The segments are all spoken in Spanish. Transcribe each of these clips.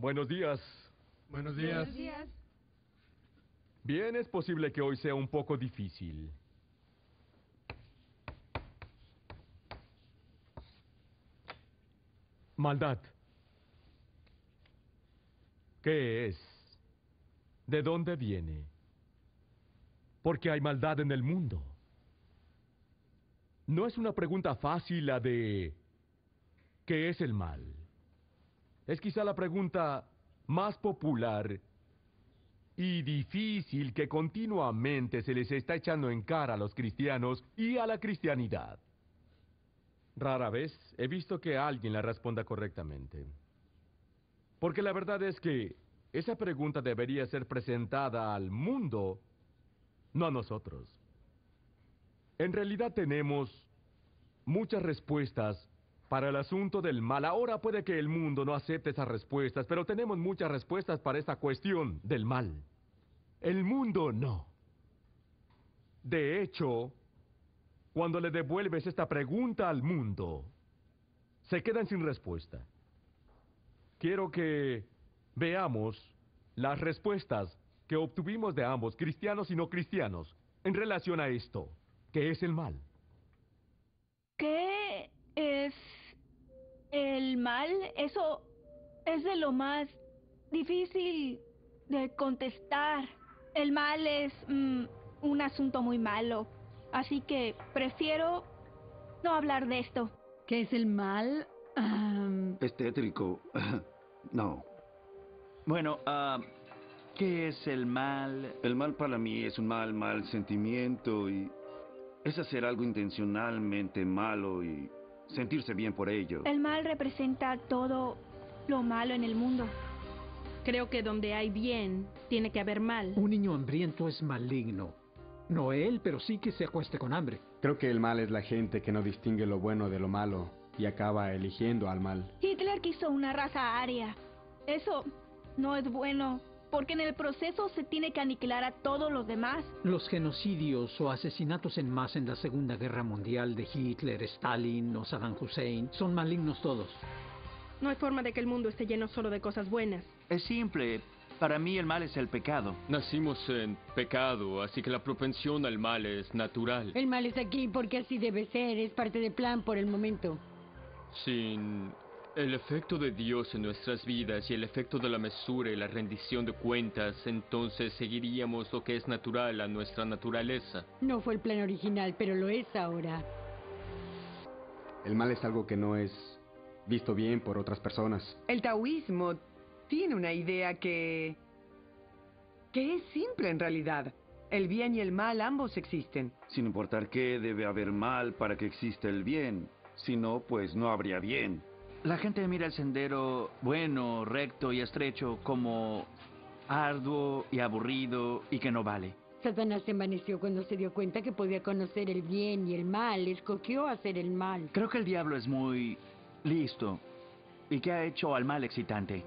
Buenos días. Buenos días. Buenos días. Bien, es posible que hoy sea un poco difícil. Maldad. ¿Qué es? ¿De dónde viene? Porque hay maldad en el mundo. No es una pregunta fácil la de ¿qué es el mal? Es quizá la pregunta más popular y difícil que continuamente se les está echando en cara a los cristianos y a la cristianidad. Rara vez he visto que alguien la responda correctamente. Porque la verdad es que esa pregunta debería ser presentada al mundo, no a nosotros. En realidad tenemos muchas respuestas para el asunto del mal. Ahora puede que el mundo no acepte esas respuestas, pero tenemos muchas respuestas para esta cuestión del mal. El mundo no. De hecho, cuando le devuelves esta pregunta al mundo, se quedan sin respuesta. Quiero que veamos las respuestas que obtuvimos de ambos, cristianos y no cristianos, en relación a esto, que es el mal. ¿Qué es el mal? Eso es de lo más difícil de contestar. El mal es un asunto muy malo, así que prefiero no hablar de esto. ¿Qué es el mal? Es tétrico. No. Bueno, ¿qué es el mal? El mal para mí es un mal sentimiento y es hacer algo intencionalmente malo y sentirse bien por ello. El mal representa todo lo malo en el mundo. Creo que donde hay bien, tiene que haber mal. Un niño hambriento es maligno. No él, pero sí que se acueste con hambre. Creo que el mal es la gente que no distingue lo bueno de lo malo y acaba eligiendo al mal. Hitler quiso una raza aria. Eso no es bueno, porque en el proceso se tiene que aniquilar a todos los demás. Los genocidios o asesinatos en masa en la Segunda Guerra Mundial de Hitler, Stalin o Saddam Hussein son malignos todos. No hay forma de que el mundo esté lleno solo de cosas buenas. Es simple. Para mí el mal es el pecado. Nacimos en pecado, así que la propensión al mal es natural. El mal es aquí porque así debe ser, es parte del plan por el momento. Sin el efecto de Dios en nuestras vidas y el efecto de la mesura y la rendición de cuentas, entonces seguiríamos lo que es natural a nuestra naturaleza. No fue el plan original, pero lo es ahora. El mal es algo que no es visto bien por otras personas. El taoísmo tiene una idea que es simple en realidad. El bien y el mal ambos existen. Sin importar qué, debe haber mal para que exista el bien. Si no, pues no habría bien. La gente mira el sendero bueno, recto y estrecho como arduo y aburrido y que no vale. Satanás se envaneció cuando se dio cuenta que podía conocer el bien y el mal. Escogió hacer el mal. Creo que el diablo es muy listo y que ha hecho al mal excitante.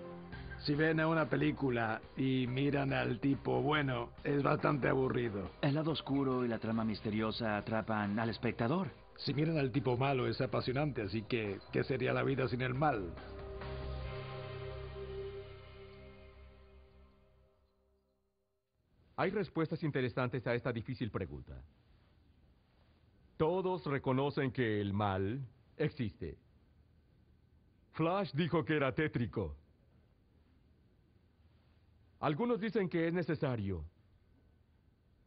Si ven a una película y miran al tipo bueno, es bastante aburrido. El lado oscuro y la trama misteriosa atrapan al espectador. Si miran al tipo malo es apasionante, así que ¿qué sería la vida sin el mal? Hay respuestas interesantes a esta difícil pregunta. Todos reconocen que el mal existe. Flash dijo que era tétrico. Algunos dicen que es necesario.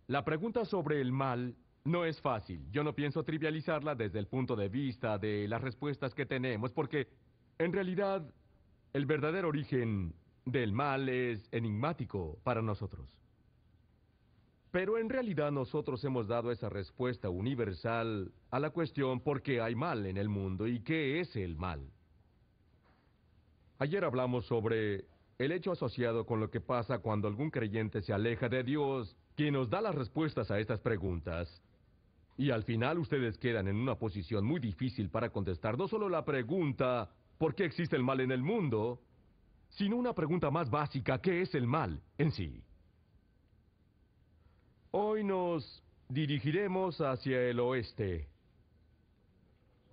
La pregunta sobre el mal no es fácil. Yo no pienso trivializarla desde el punto de vista de las respuestas que tenemos, porque en realidad el verdadero origen del mal es enigmático para nosotros. Pero en realidad nosotros hemos dado esa respuesta universal a la cuestión por qué hay mal en el mundo y qué es el mal. Ayer hablamos sobre el hecho asociado con lo que pasa cuando algún creyente se aleja de Dios, quien nos da las respuestas a estas preguntas. Y al final ustedes quedan en una posición muy difícil para contestar no solo la pregunta ¿por qué existe el mal en el mundo?, sino una pregunta más básica, ¿qué es el mal en sí? Hoy nos dirigiremos hacia el oeste.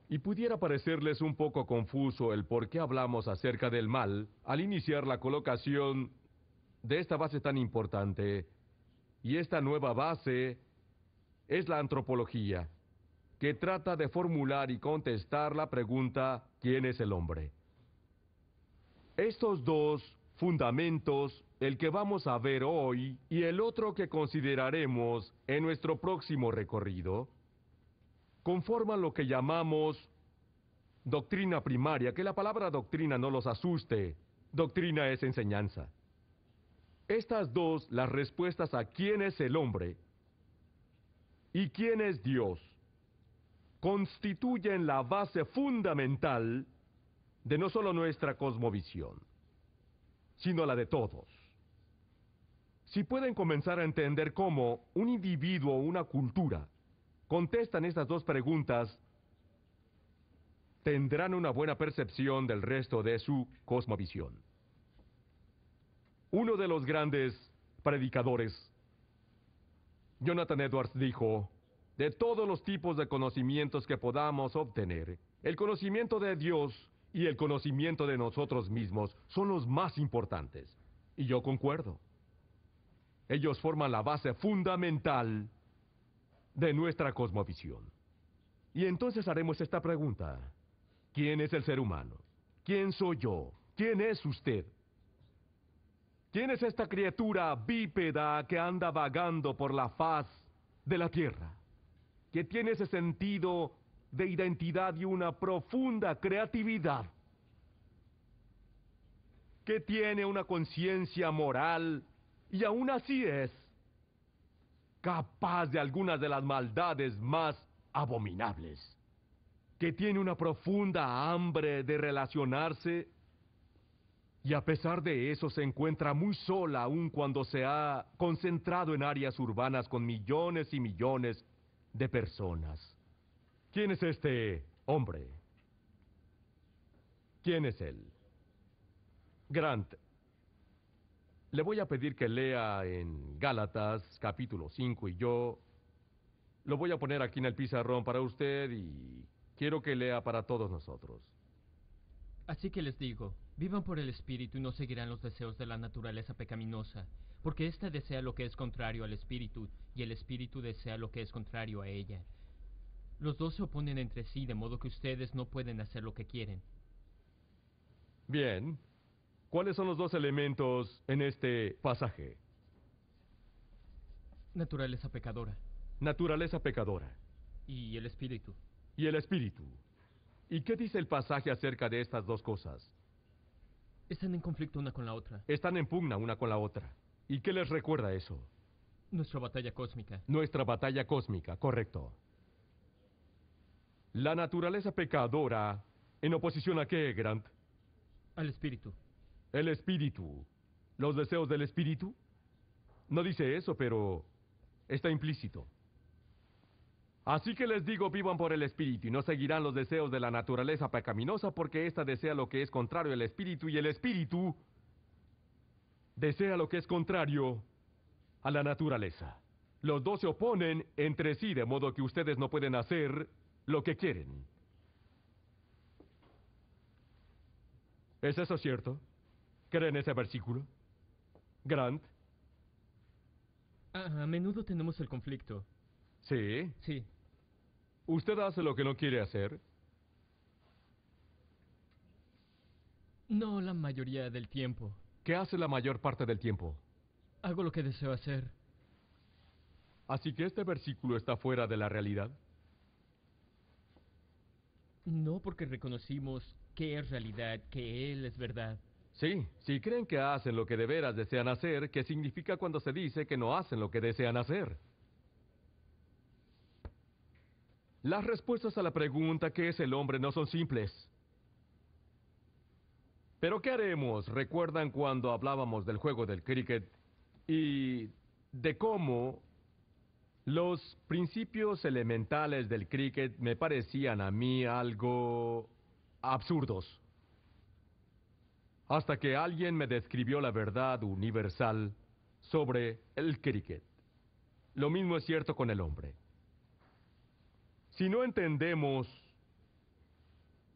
Y pudiera parecerles un poco confuso el por qué hablamos acerca del mal al iniciar la colocación de esta base tan importante. Y esta nueva base es la antropología, que trata de formular y contestar la pregunta ¿quién es el hombre? Estos dos fundamentos, el que vamos a ver hoy y el otro que consideraremos en nuestro próximo recorrido, conforman lo que llamamos doctrina primaria. Que la palabra doctrina no los asuste. Doctrina es enseñanza. Estas dos, las respuestas a quién es el hombre y quién es Dios, constituyen la base fundamental de no solo nuestra cosmovisión, sino la de todos. Si pueden comenzar a entender cómo un individuo o una cultura contestan estas dos preguntas, tendrán una buena percepción del resto de su cosmovisión. Uno de los grandes predicadores, Jonathan Edwards, dijo: de todos los tipos de conocimientos que podamos obtener, el conocimiento de Dios y el conocimiento de nosotros mismos son los más importantes. Y yo concuerdo. Ellos forman la base fundamental de nuestra cosmovisión. Y entonces haremos esta pregunta: ¿quién es el ser humano? ¿Quién soy yo? ¿Quién es usted? ¿Quién es esta criatura bípeda que anda vagando por la faz de la tierra? Que tiene ese sentido de identidad y una profunda creatividad. Que tiene una conciencia moral y aún así es capaz de algunas de las maldades más abominables. Que tiene una profunda hambre de relacionarse y a pesar de eso se encuentra muy sola aun cuando se ha concentrado en áreas urbanas con millones y millones de personas. ¿Quién es este hombre? ¿Quién es él? Grant, le voy a pedir que lea en Gálatas capítulo 5 y yo lo voy a poner aquí en el pizarrón para usted y quiero que lea para todos nosotros. Así que les digo, vivan por el Espíritu y no seguirán los deseos de la naturaleza pecaminosa, porque ésta desea lo que es contrario al Espíritu, y el Espíritu desea lo que es contrario a ella. Los dos se oponen entre sí, de modo que ustedes no pueden hacer lo que quieren. Bien. ¿Cuáles son los dos elementos en este pasaje? Naturaleza pecadora. Naturaleza pecadora. Y el Espíritu. Y el Espíritu. ¿Y qué dice el pasaje acerca de estas dos cosas? Están en conflicto una con la otra. Están en pugna una con la otra. ¿Y qué les recuerda eso? Nuestra batalla cósmica. Nuestra batalla cósmica, correcto. La naturaleza pecadora, ¿en oposición a qué, Grant? Al Espíritu. El Espíritu. ¿Los deseos del Espíritu? No dice eso, pero está implícito. Así que les digo, vivan por el Espíritu y no seguirán los deseos de la naturaleza pecaminosa, porque ésta desea lo que es contrario al Espíritu y el Espíritu desea lo que es contrario a la naturaleza. Los dos se oponen entre sí, de modo que ustedes no pueden hacer lo que quieren. ¿Es eso cierto? ¿Creen ese versículo? Grant. A menudo tenemos el conflicto. ¿Sí? Sí. ¿Usted hace lo que no quiere hacer? No la mayoría del tiempo. ¿Qué hace la mayor parte del tiempo? Hago lo que deseo hacer. Así que este versículo está fuera de la realidad. No, porque reconocimos que es realidad, que Él es verdad. Sí, si creen que hacen lo que de veras desean hacer, ¿qué significa cuando se dice que no hacen lo que desean hacer? Las respuestas a la pregunta ¿qué es el hombre? No son simples. Pero ¿qué haremos? ¿Recuerdan cuando hablábamos del juego del cricket y de cómo los principios elementales del cricket me parecían a mí algo absurdos? Hasta que alguien me describió la verdad universal sobre el cricket. Lo mismo es cierto con el hombre. Si no entendemos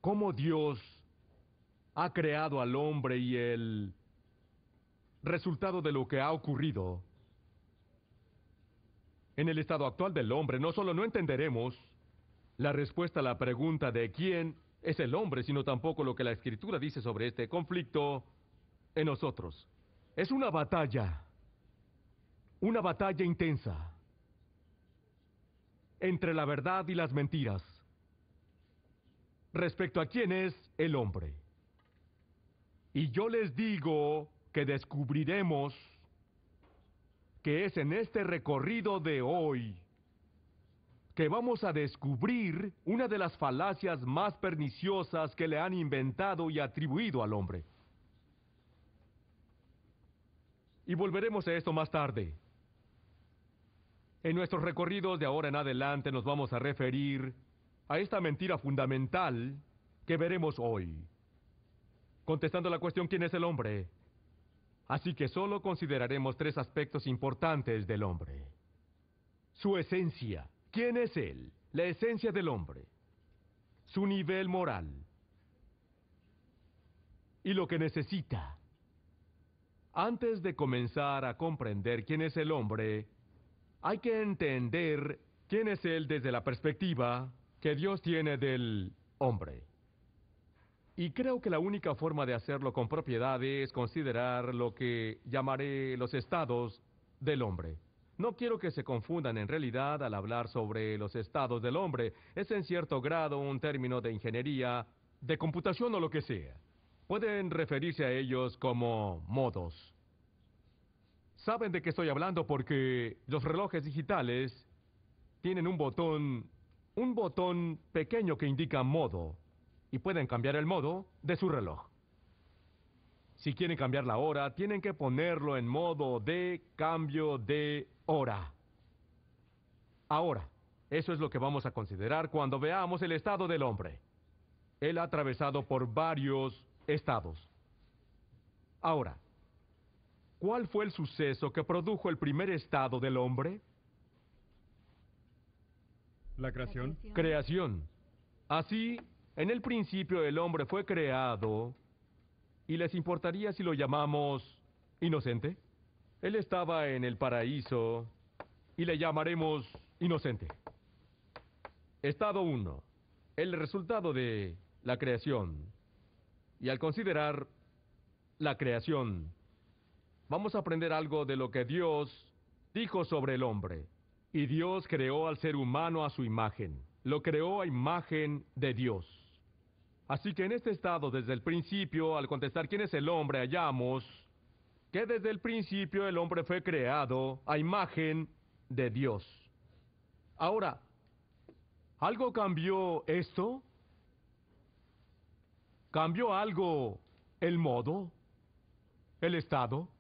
cómo Dios ha creado al hombre y el resultado de lo que ha ocurrido en el estado actual del hombre, no solo no entenderemos la respuesta a la pregunta de quién es el hombre, sino tampoco lo que la Escritura dice sobre este conflicto en nosotros. Es una batalla intensa entre la verdad y las mentiras respecto a quién es el hombre. Y yo les digo que descubriremos que es en este recorrido de hoy que vamos a descubrir una de las falacias más perniciosas que le han inventado y atribuido al hombre. Y volveremos a esto más tarde. En nuestros recorridos de ahora en adelante nos vamos a referir a esta mentira fundamental que veremos hoy, contestando la cuestión ¿quién es el hombre? Así que solo consideraremos 3 aspectos importantes del hombre. Su esencia. ¿Quién es él? La esencia del hombre. Su nivel moral. Y lo que necesita. Antes de comenzar a comprender quién es el hombre, hay que entender quién es él desde la perspectiva que Dios tiene del hombre. Y creo que la única forma de hacerlo con propiedad es considerar lo que llamaré los estados del hombre. No quiero que se confundan en realidad al hablar sobre los estados del hombre. Es en cierto grado un término de ingeniería, de computación o lo que sea. Pueden referirse a ellos como modos. Saben de qué estoy hablando porque los relojes digitales tienen un botón pequeño que indica modo. Y pueden cambiar el modo de su reloj. Si quieren cambiar la hora, tienen que ponerlo en modo de cambio de hora. Ahora, eso es lo que vamos a considerar cuando veamos el estado del hombre. Él ha atravesado por varios estados. Ahora, ¿cuál fue el suceso que produjo el primer estado del hombre? La creación. Creación. Así, en el principio el hombre fue creado, ¿y les importaría si lo llamamos inocente? Él estaba en el paraíso y le llamaremos inocente. Estado 1. El resultado de la creación. Y al considerar la creación, vamos a aprender algo de lo que Dios dijo sobre el hombre. Y Dios creó al ser humano a su imagen. Lo creó a imagen de Dios. Así que en este estado, desde el principio, al contestar quién es el hombre, hallamos que desde el principio el hombre fue creado a imagen de Dios. Ahora, ¿algo cambió esto? ¿Cambió algo el modo? ¿El estado?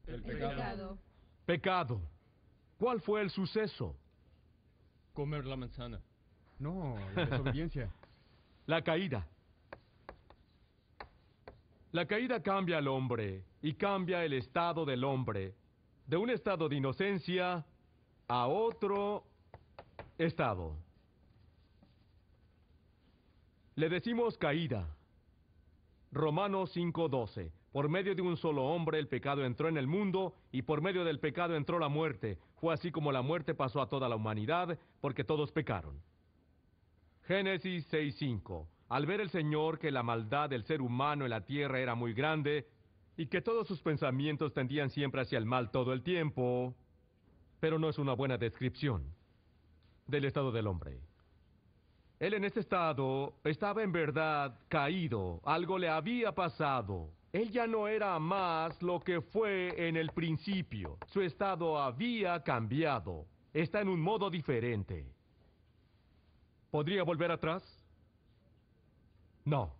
El pecado. Pecado. ¿Cuál fue el suceso? Comer la manzana. No, la desobediencia. La caída. La caída cambia al hombre y cambia el estado del hombre de un estado de inocencia a otro estado. Le decimos caída. Romanos 5:12. Por medio de un solo hombre el pecado entró en el mundo y por medio del pecado entró la muerte. Fue así como la muerte pasó a toda la humanidad porque todos pecaron. Génesis 6:5. Al ver el Señor que la maldad del ser humano en la tierra era muy grande y que todos sus pensamientos tendían siempre hacia el mal todo el tiempo, pero no es una buena descripción del estado del hombre. Él en este estado estaba en verdad caído, algo le había pasado. Él ya no era más lo que fue en el principio. Su estado había cambiado. Está en un modo diferente. ¿Podría volver atrás? No.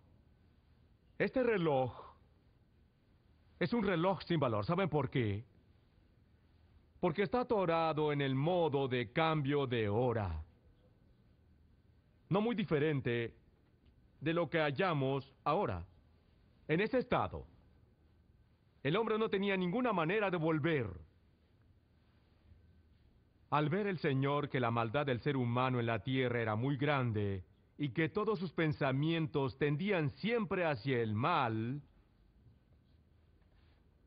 Este reloj es un reloj sin valor. ¿Saben por qué? Porque está atorado en el modo de cambio de hora. No muy diferente de lo que hallamos ahora. En ese estado, el hombre no tenía ninguna manera de volver. Al ver el Señor que la maldad del ser humano en la tierra era muy grande y que todos sus pensamientos tendían siempre hacia el mal,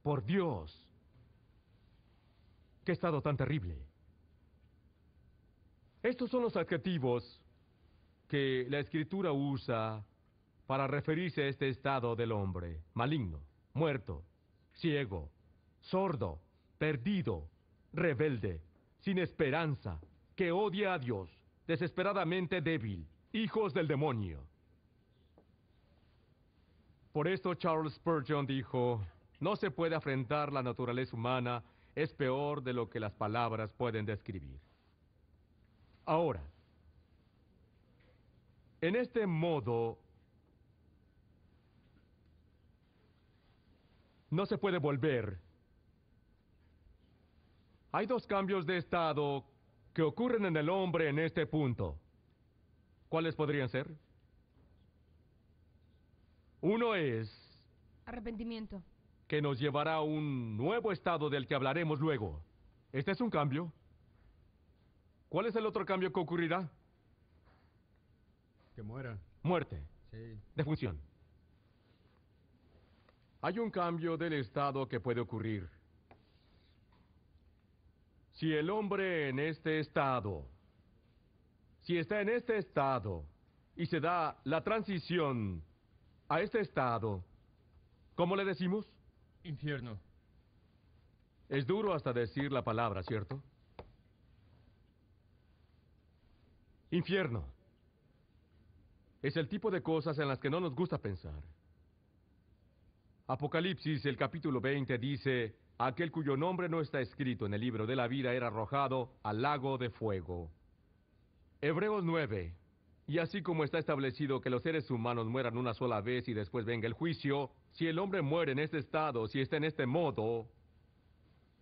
por Dios, qué estado tan terrible. Estos son los adjetivos que la Escritura usa para referirse a este estado del hombre: maligno, muerto, ciego, sordo, perdido, rebelde, sin esperanza, que odia a Dios, desesperadamente débil, hijos del demonio. Por esto Charles Spurgeon dijo: no se puede afrentar la naturaleza humana, es peor de lo que las palabras pueden describir. Ahora, en este modo, no se puede volver. Hay dos cambios de estado que ocurren en el hombre en este punto. ¿Cuáles podrían ser? Uno es Arrepentimiento. que nos llevará a un nuevo estado del que hablaremos luego. Este es un cambio. ¿Cuál es el otro cambio que ocurrirá? Que muera. Muerte. Sí. Defunción. Hay un cambio del estado que puede ocurrir. Si el hombre en este estado, si está en este estado y se da la transición a este estado, ¿cómo le decimos? Infierno. Es duro hasta decir la palabra, ¿cierto? Infierno. Es el tipo de cosas en las que no nos gusta pensar. Apocalipsis, el capítulo 20, dice: aquel cuyo nombre no está escrito en el libro de la vida era arrojado al lago de fuego. Hebreos 9. Y así como está establecido que los seres humanos mueran una sola vez y después venga el juicio, si el hombre muere en este estado, si está en este modo,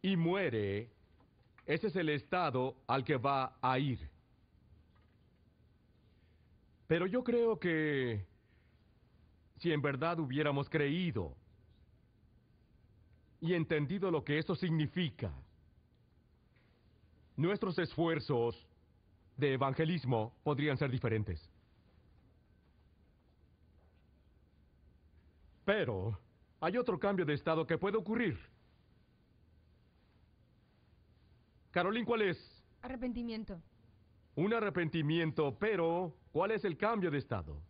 y muere, ese es el estado al que va a ir. Pero yo creo que si en verdad hubiéramos creído y entendido lo que esto significa, nuestros esfuerzos de evangelismo podrían ser diferentes. Pero hay otro cambio de estado que puede ocurrir. Caroline, ¿cuál es? Arrepentimiento. Un arrepentimiento, pero ¿cuál es el cambio de estado?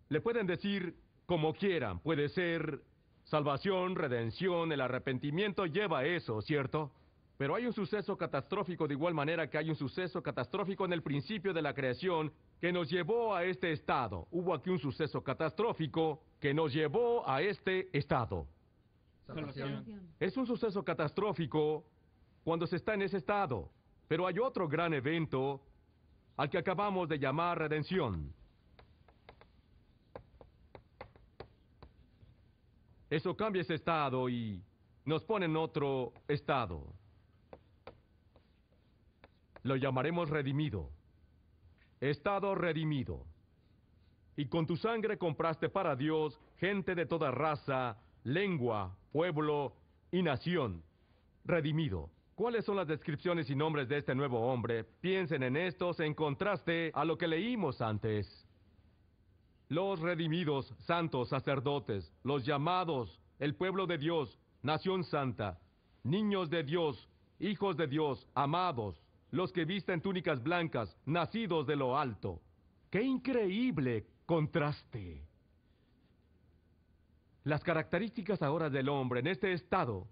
Le pueden decir como quieran, puede ser salvación, redención, el arrepentimiento lleva eso, ¿cierto? Pero hay un suceso catastrófico de igual manera que hay un suceso catastrófico en el principio de la creación que nos llevó a este estado. Hubo aquí un suceso catastrófico que nos llevó a este estado. Salvación. Es un suceso catastrófico cuando se está en ese estado. Pero hay otro gran evento al que acabamos de llamar redención. Eso cambia ese estado y nos pone en otro estado. Lo llamaremos redimido. Estado redimido. Y con tu sangre compraste para Dios gente de toda raza, lengua, pueblo y nación. Redimido. ¿Cuáles son las descripciones y nombres de este nuevo hombre? Piensen en estos en contraste a lo que leímos antes. Los redimidos, santos, sacerdotes, los llamados, el pueblo de Dios, nación santa, niños de Dios, hijos de Dios, amados, los que visten túnicas blancas, nacidos de lo alto. ¡Qué increíble contraste! Las características ahora del hombre en este estado,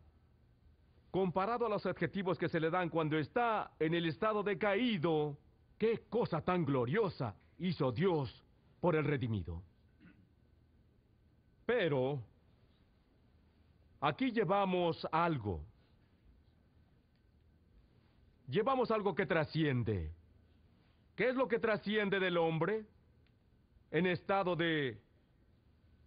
comparado a los adjetivos que se le dan cuando está en el estado decaído, ¡qué cosa tan gloriosa hizo Dios por el redimido! Pero aquí llevamos algo. Llevamos algo que trasciende. ¿Qué es lo que trasciende del hombre en estado de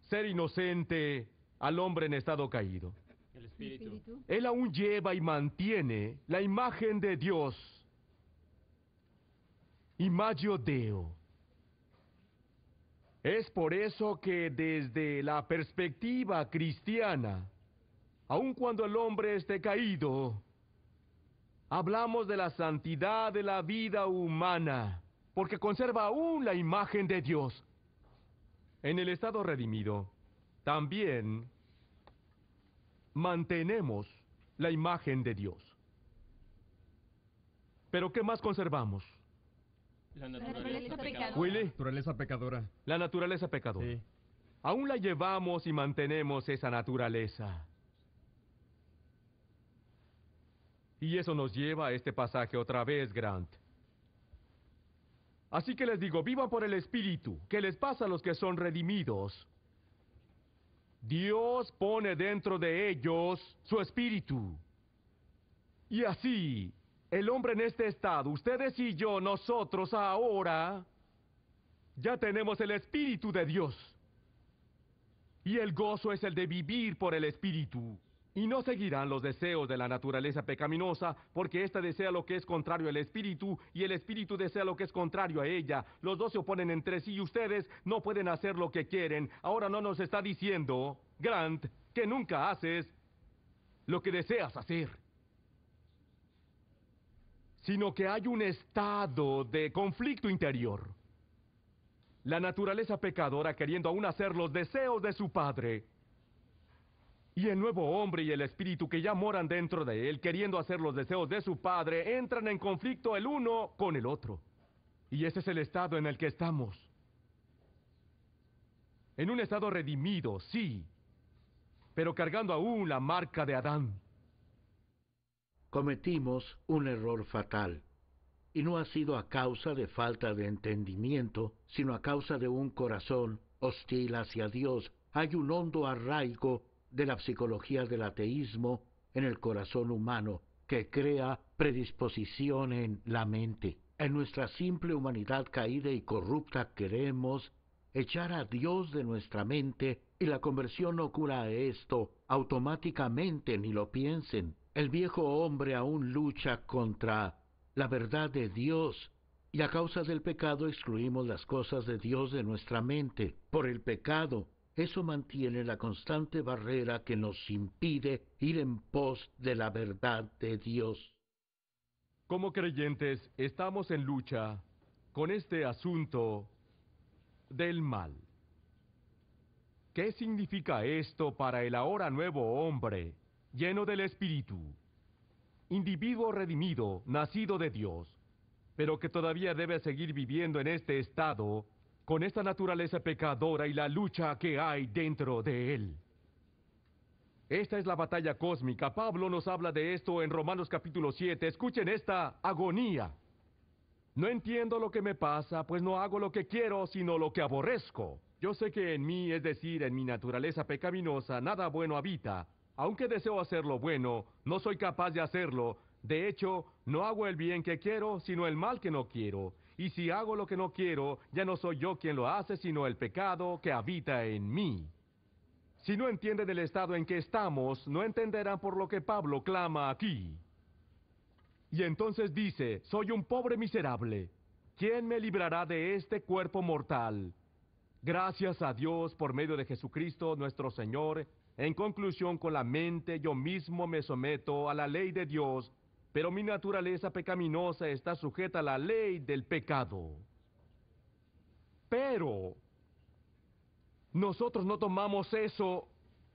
ser inocente al hombre en estado caído? El espíritu. Él aún lleva y mantiene la imagen de Dios. Imago Deo. Es por eso que desde la perspectiva cristiana, aun cuando el hombre esté caído, hablamos de la santidad de la vida humana, porque conserva aún la imagen de Dios. En el estado redimido, también mantenemos la imagen de Dios. Pero ¿qué más conservamos? La naturaleza pecadora. Willy, Naturaleza pecadora. la naturaleza pecadora. Sí. Aún la llevamos y mantenemos esa naturaleza. Y eso nos lleva a este pasaje otra vez, Grant. Así que les digo, vivan por el Espíritu. ¿Qué les pasa a los que son redimidos? Dios pone dentro de ellos su Espíritu. Y así, el hombre en este estado, ustedes y yo, nosotros ahora, ya tenemos el Espíritu de Dios. Y el gozo es el de vivir por el Espíritu. Y no seguirán los deseos de la naturaleza pecaminosa, porque ésta desea lo que es contrario al Espíritu, y el Espíritu desea lo que es contrario a ella. Los dos se oponen entre sí y ustedes no pueden hacer lo que quieren. Ahora no nos está diciendo, Grant, que nunca haces lo que deseas hacer, sino que hay un estado de conflicto interior. La naturaleza pecadora queriendo aún hacer los deseos de su padre, y el nuevo hombre y el espíritu que ya moran dentro de él, queriendo hacer los deseos de su padre, entran en conflicto el uno con el otro. Y ese es el estado en el que estamos. En un estado redimido, sí, pero cargando aún la marca de Adán. Cometimos un error fatal, y no ha sido a causa de falta de entendimiento, sino a causa de un corazón hostil hacia Dios. Hay un hondo arraigo de la psicología del ateísmo en el corazón humano, que crea predisposición en la mente. En nuestra simple humanidad caída y corrupta queremos echar a Dios de nuestra mente, y la conversión no cura esto automáticamente, ni lo piensen. El viejo hombre aún lucha contra la verdad de Dios, y a causa del pecado excluimos las cosas de Dios de nuestra mente. Por el pecado, eso mantiene la constante barrera que nos impide ir en pos de la verdad de Dios. Como creyentes, estamos en lucha con este asunto del mal. ¿Qué significa esto para el ahora nuevo hombre, lleno del Espíritu? Individuo redimido, nacido de Dios, pero que todavía debe seguir viviendo en este estado, con esta naturaleza pecadora y la lucha que hay dentro de él. Esta es la batalla cósmica. Pablo nos habla de esto en Romanos capítulo 7. Escuchen esta agonía. No entiendo lo que me pasa, pues no hago lo que quiero, sino lo que aborrezco. Yo sé que en mí, es decir, en mi naturaleza pecaminosa, nada bueno habita. Aunque deseo hacer lo bueno, no soy capaz de hacerlo. De hecho, no hago el bien que quiero, sino el mal que no quiero. Y si hago lo que no quiero, ya no soy yo quien lo hace, sino el pecado que habita en mí. Si no entienden el estado en que estamos, no entenderán por lo que Pablo clama aquí. Y entonces dice, soy un pobre miserable. ¿Quién me librará de este cuerpo mortal? Gracias a Dios por medio de Jesucristo nuestro Señor. En conclusión, con la mente yo mismo me someto a la ley de Dios, pero mi naturaleza pecaminosa está sujeta a la ley del pecado. Pero nosotros no tomamos eso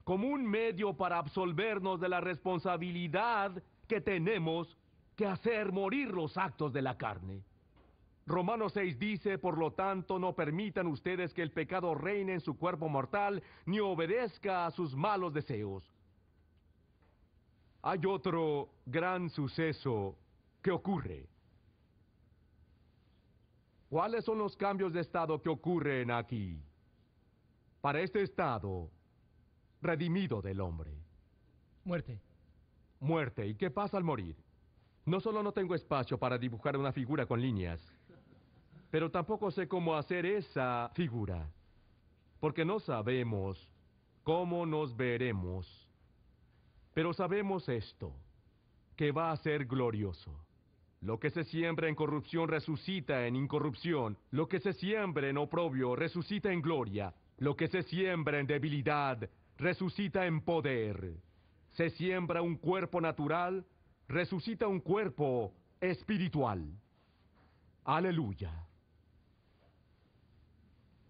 como un medio para absolvernos de la responsabilidad que tenemos que hacer morir los actos de la carne. Romanos 6 dice, por lo tanto, no permitan ustedes que el pecado reine en su cuerpo mortal, ni obedezca a sus malos deseos. Hay otro gran suceso que ocurre. ¿Cuáles son los cambios de estado que ocurren aquí? Para este estado redimido del hombre. Muerte. Muerte. ¿Y qué pasa al morir? No solo no tengo espacio para dibujar una figura con líneas, pero tampoco sé cómo hacer esa figura, porque no sabemos cómo nos veremos. Pero sabemos esto, que va a ser glorioso. Lo que se siembra en corrupción resucita en incorrupción. Lo que se siembra en oprobio resucita en gloria. Lo que se siembra en debilidad resucita en poder. Se siembra un cuerpo natural, resucita un cuerpo espiritual. Aleluya.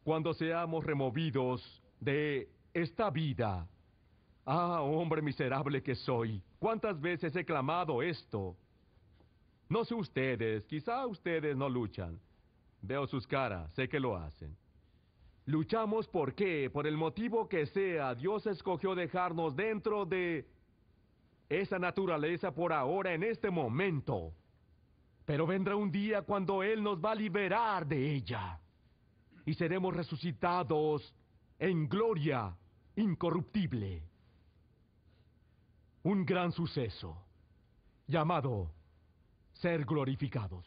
cuando seamos removidos de esta vida. Ah, hombre miserable que soy, ¿cuántas veces he clamado esto? No sé ustedes, quizá ustedes no luchan. Veo sus caras, sé que lo hacen. Luchamos ¿por qué? Por el motivo que sea, Dios escogió dejarnos dentro de esa naturaleza por ahora, en este momento. Pero vendrá un día cuando Él nos va a liberar de ella. Y seremos resucitados en gloria incorruptible. Un gran suceso, llamado ser glorificados.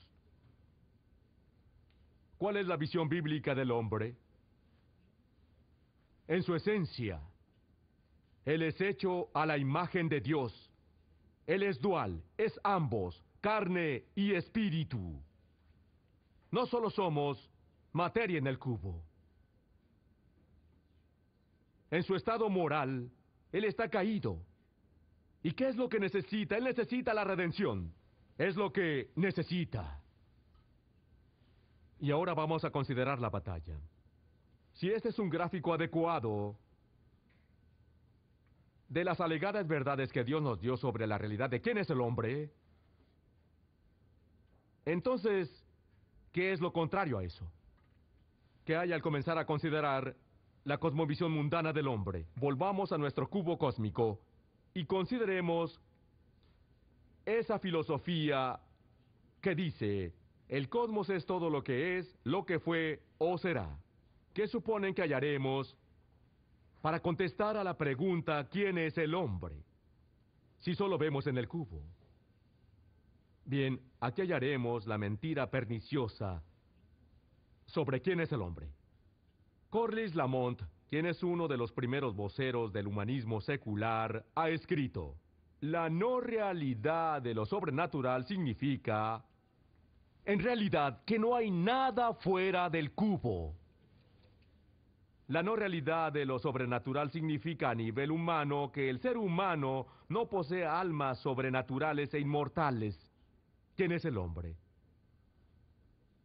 ¿Cuál es la visión bíblica del hombre? En su esencia, Él es hecho a la imagen de Dios. Él es dual, es ambos, carne y espíritu. No solo somos materia en el cubo. En su estado moral, Él está caído. ¿Y qué es lo que necesita? Él necesita la redención. Es lo que necesita. Y ahora vamos a considerar la batalla. Si este es un gráfico adecuado de las alegadas verdades que Dios nos dio sobre la realidad de quién es el hombre, entonces, ¿qué es lo contrario a eso? ¿Qué hay al comenzar a considerar la cosmovisión mundana del hombre? Volvamos a nuestro cubo cósmico y consideremos esa filosofía que dice: el cosmos es todo lo que es, lo que fue o será. ¿Qué suponen que hallaremos para contestar a la pregunta ¿quién es el hombre? Si solo vemos en el cubo. Bien, aquí hallaremos la mentira perniciosa sobre quién es el hombre. Corliss Lamont, quien es uno de los primeros voceros del humanismo secular, ha escrito: la no realidad de lo sobrenatural significa, en realidad, que no hay nada fuera del cubo. La no realidad de lo sobrenatural significa a nivel humano que el ser humano no posee almas sobrenaturales e inmortales. ¿Quién es el hombre?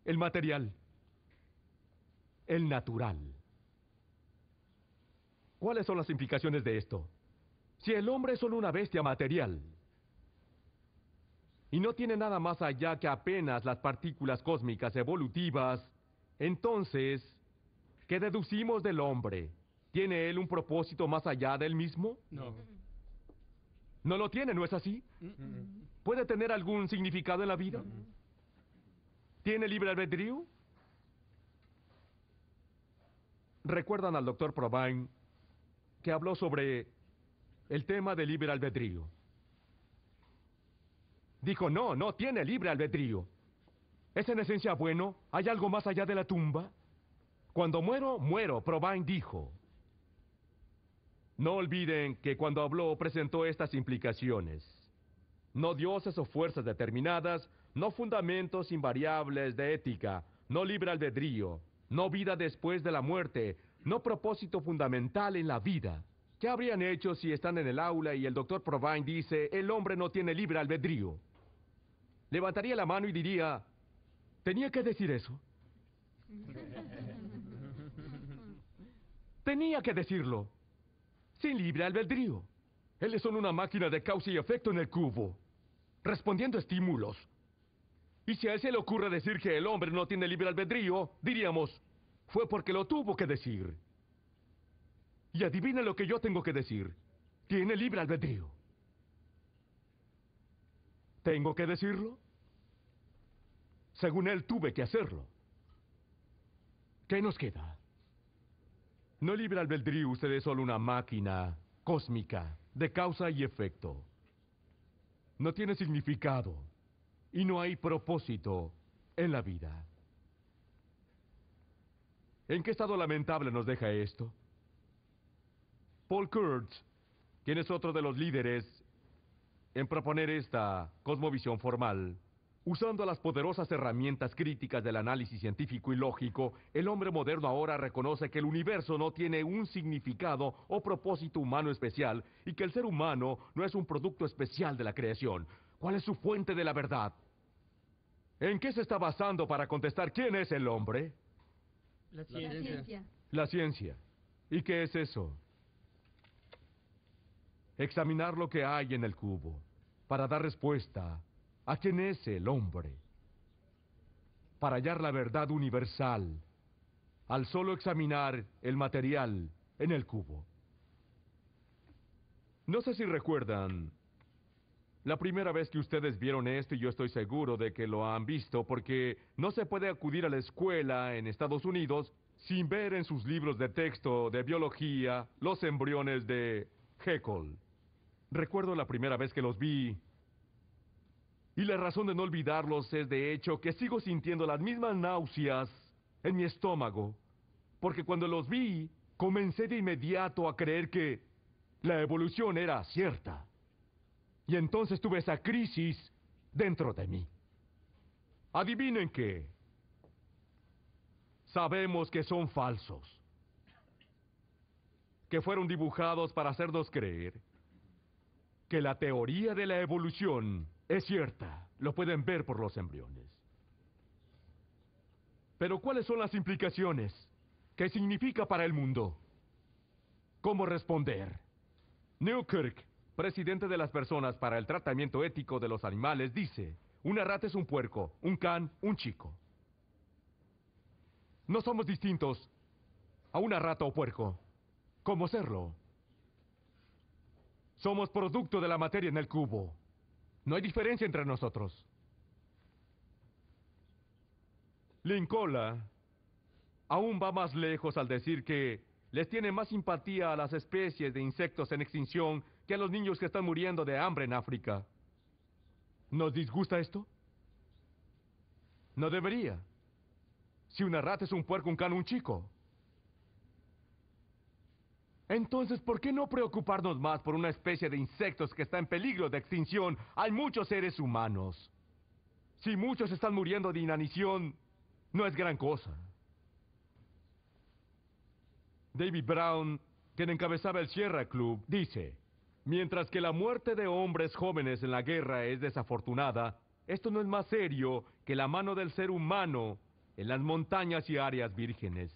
El material. El natural. ¿Cuáles son las implicaciones de esto? Si el hombre es solo una bestia material y no tiene nada más allá que apenas las partículas cósmicas evolutivas, entonces, ¿qué deducimos del hombre? ¿Tiene él un propósito más allá del mismo? No. No lo tiene, ¿no es así? ¿Puede tener algún significado en la vida? ¿Tiene libre albedrío? ¿Recuerdan al doctor Provine que habló sobre el tema del libre albedrío? Dijo, no tiene libre albedrío. ¿Es en esencia bueno? ¿Hay algo más allá de la tumba? Cuando muero, muero, Provine dijo. No olviden que cuando habló presentó estas implicaciones. No dioses o fuerzas determinadas, no fundamentos invariables de ética, no libre albedrío, no vida después de la muerte, no propósito fundamental en la vida. ¿Qué habrían hecho si están en el aula y el doctor Provine dice, el hombre no tiene libre albedrío? Levantaría la mano y diría, ¿tenía que decir eso? Tenía que decirlo. Sin libre albedrío. Él es solo una máquina de causa y efecto en el cubo, respondiendo a estímulos. Y si a él se le ocurre decir que el hombre no tiene libre albedrío, diríamos, fue porque lo tuvo que decir. Y adivinen lo que yo tengo que decir. Tiene libre albedrío. ¿Tengo que decirlo? Según él, tuve que hacerlo. ¿Qué nos queda? No libre albedrío, usted es solo una máquina cósmica de causa y efecto. No tiene significado y no hay propósito en la vida. ¿En qué estado lamentable nos deja esto? Paul Kurtz, quien es otro de los líderes en proponer esta cosmovisión formal, usando las poderosas herramientas críticas del análisis científico y lógico, el hombre moderno ahora reconoce que el universo no tiene un significado o propósito humano especial y que el ser humano no es un producto especial de la creación. ¿Cuál es su fuente de la verdad? ¿En qué se está basando para contestar quién es el hombre? La La ciencia. ciencia. La ciencia. ¿Y qué es eso? Examinar lo que hay en el cubo para dar respuesta a quién es el hombre. Para hallar la verdad universal al solo examinar el material en el cubo. No sé si recuerdan la primera vez que ustedes vieron esto, y yo estoy seguro de que lo han visto, porque no se puede acudir a la escuela en Estados Unidos sin ver en sus libros de texto de biología los embriones de Haeckel. Recuerdo la primera vez que los vi, y la razón de no olvidarlos es de hecho que sigo sintiendo las mismas náuseas en mi estómago, porque cuando los vi, comencé de inmediato a creer que la evolución era cierta. Y entonces tuve esa crisis dentro de mí. Adivinen qué. Sabemos que son falsos. Que fueron dibujados para hacernos creer que la teoría de la evolución es cierta. Lo pueden ver por los embriones. Pero ¿cuáles son las implicaciones? ¿Qué significa para el mundo? ¿Cómo responder? Newkirk, presidente de las personas para el tratamiento ético de los animales, dice: una rata es un puerco, un can, un chico. No somos distintos a una rata o puerco. ¿Cómo serlo? Somos producto de la materia en el cubo. No hay diferencia entre nosotros. Linkola aún va más lejos al decir que les tiene más simpatía a las especies de insectos en extinción que a los niños que están muriendo de hambre en África. ¿Nos disgusta esto? No debería. Si una rata es un puerco, un can, un chico. Entonces, ¿por qué no preocuparnos más por una especie de insectos que está en peligro de extinción? Hay muchos seres humanos. Si muchos están muriendo de inanición, no es gran cosa. David Brown, quien encabezaba el Sierra Club, dice: mientras que la muerte de hombres jóvenes en la guerra es desafortunada, esto no es más serio que la mano del ser humano en las montañas y áreas vírgenes.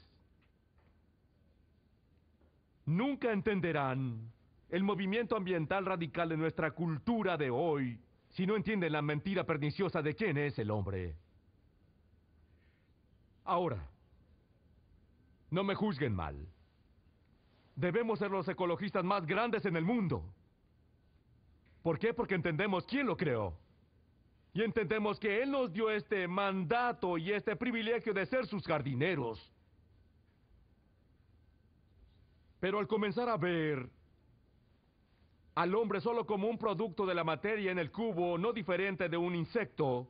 Nunca entenderán el movimiento ambiental radical de nuestra cultura de hoy si no entienden la mentira perniciosa de quién es el hombre. Ahora, no me juzguen mal. Debemos ser los ecologistas más grandes en el mundo. ¿Por qué? Porque entendemos quién lo creó. Y entendemos que Él nos dio este mandato y este privilegio de ser sus jardineros. Pero al comenzar a ver al hombre solo como un producto de la materia en el cubo, no diferente de un insecto,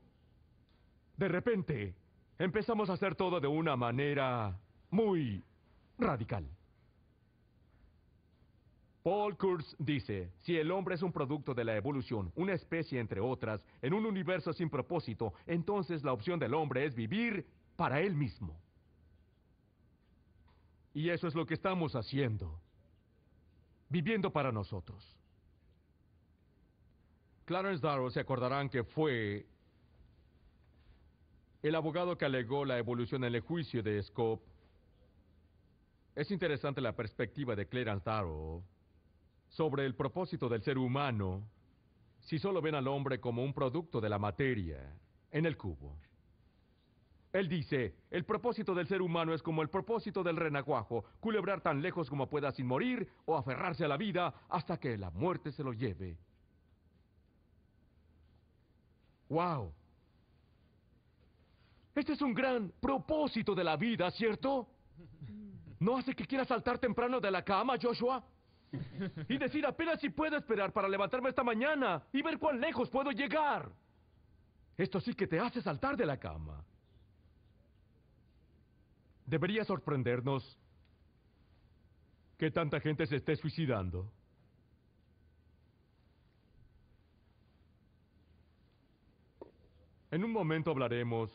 de repente empezamos a hacer todo de una manera muy radical. Paul Kurtz dice: si el hombre es un producto de la evolución, una especie entre otras, en un universo sin propósito, entonces la opción del hombre es vivir para él mismo. Y eso es lo que estamos haciendo. Viviendo para nosotros. Clarence Darrow, se acordarán que fue el abogado que alegó la evolución en el juicio de Scopes. Es interesante la perspectiva de Clarence Darrow sobre el propósito del ser humano si solo ven al hombre como un producto de la materia en el cubo. Él dice: el propósito del ser humano es como el propósito del renacuajo, culebrar tan lejos como pueda sin morir o aferrarse a la vida hasta que la muerte se lo lleve. ¡Wow! Este es un gran propósito de la vida, ¿cierto? ¿No hace que quiera saltar temprano de la cama, Joshua? Y decir apenas si puedo esperar para levantarme esta mañana y ver cuán lejos puedo llegar. Esto sí que te hace saltar de la cama. Debería sorprendernos que tanta gente se esté suicidando. En un momento hablaremos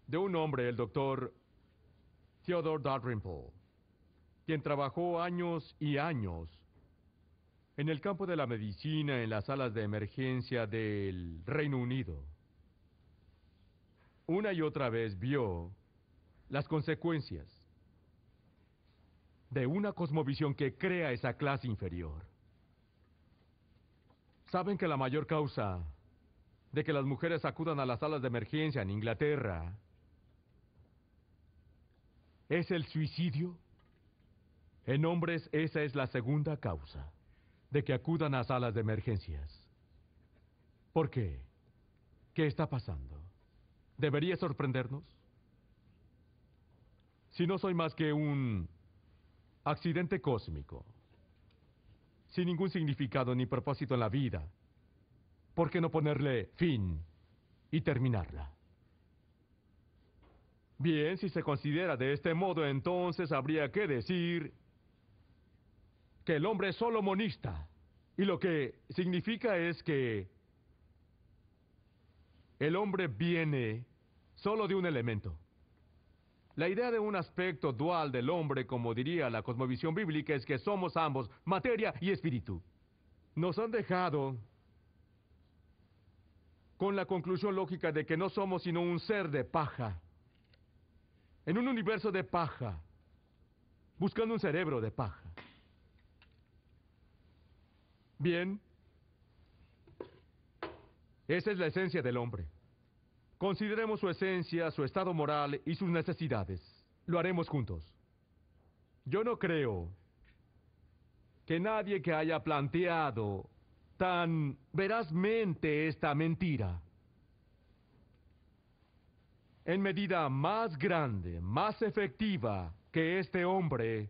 de un hombre, el doctor Theodore Dalrymple, quien trabajó años y años en el campo de la medicina en las salas de emergencia del Reino Unido. Una y otra vez vio las consecuencias de una cosmovisión que crea esa clase inferior. ¿Saben que la mayor causa de que las mujeres acudan a las salas de emergencia en Inglaterra es el suicidio? En hombres, esa es la segunda causa de que acudan a salas de emergencias. ¿Por qué? ¿Qué está pasando? ¿Debería sorprendernos? Si no soy más que un accidente cósmico, sin ningún significado ni propósito en la vida, ¿por qué no ponerle fin y terminarla? Bien, si se considera de este modo, entonces habría que decir que el hombre es solo monista, y lo que significa es que el hombre viene solo de un elemento. La idea de un aspecto dual del hombre, como diría la cosmovisión bíblica, es que somos ambos materia y espíritu. Nos han dejado con la conclusión lógica de que no somos sino un ser de paja, en un universo de paja, buscando un cerebro de paja. Bien, esa es la esencia del hombre. Consideremos su esencia, su estado moral y sus necesidades. Lo haremos juntos. Yo no creo que nadie que haya planteado tan verazmente esta mentira, en medida más grande, más efectiva que este hombre,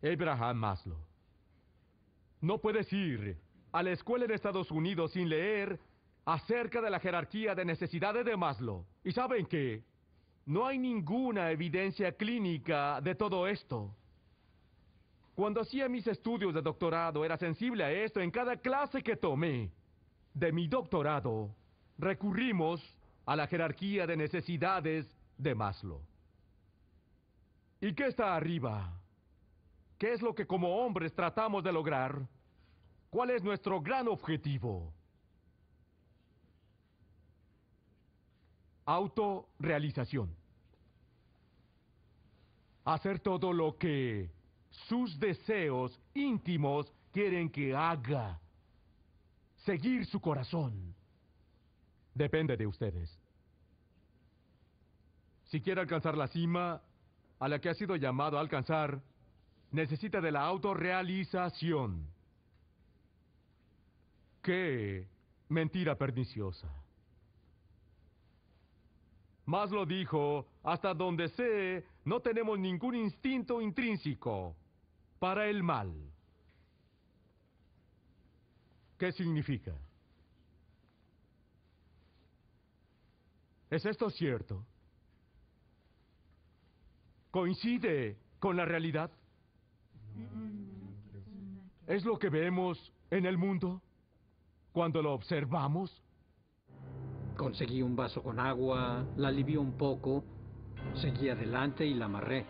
Abraham Maslow. No puedes ir a la escuela en Estados Unidos sin leer acerca de la jerarquía de necesidades de Maslow. ¿Y saben qué? No hay ninguna evidencia clínica de todo esto. Cuando hacía mis estudios de doctorado era sensible a esto. En cada clase que tomé de mi doctorado recurrimos a la jerarquía de necesidades de Maslow. ¿Y qué está arriba? ¿Qué es lo que como hombres tratamos de lograr? ¿Cuál es nuestro gran objetivo? Autorrealización. Hacer todo lo que sus deseos íntimos quieren que haga. Seguir su corazón. Depende de ustedes. Si quiere alcanzar la cima a la que ha sido llamado a alcanzar, necesita de la autorrealización. ¡Qué mentira perniciosa! Maslow dijo, hasta donde sé, no tenemos ningún instinto intrínseco para el mal. ¿Qué significa? ¿Es esto cierto? ¿Coincide con la realidad? ¿Es lo que vemos en el mundo cuando lo observamos? Conseguí un vaso con agua, la alivié un poco, seguí adelante y la amarré.